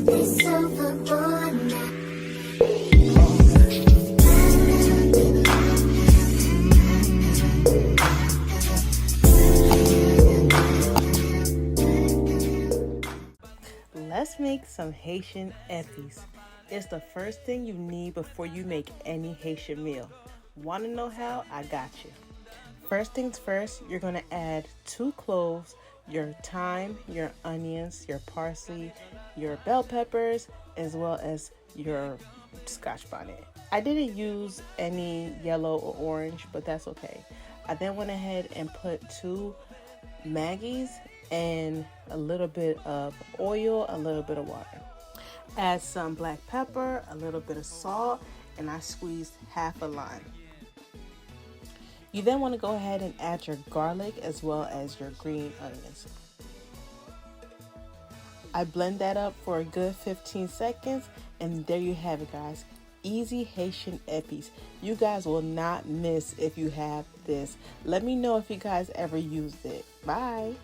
Let's make some Haitian epis. It's the first thing you need before you make any Haitian meal. Want to know how? I got you. First things first, you're going to add 2 cloves, your thyme, your onions, your parsley, your bell peppers, as well as your Scotch bonnet. I didn't use any yellow or orange, but that's okay. I then went ahead and put 2 maggies and a little bit of oil, a little bit of water. Add some black pepper, a little bit of salt, and I squeezed half a lime. You then want to go ahead and add your garlic as well as your green onions. I blend that up for a good 15 seconds, and there you have it, guys. Easy Haitian epis. You guys will not miss if you have this. Let me know if you guys ever used it. Bye.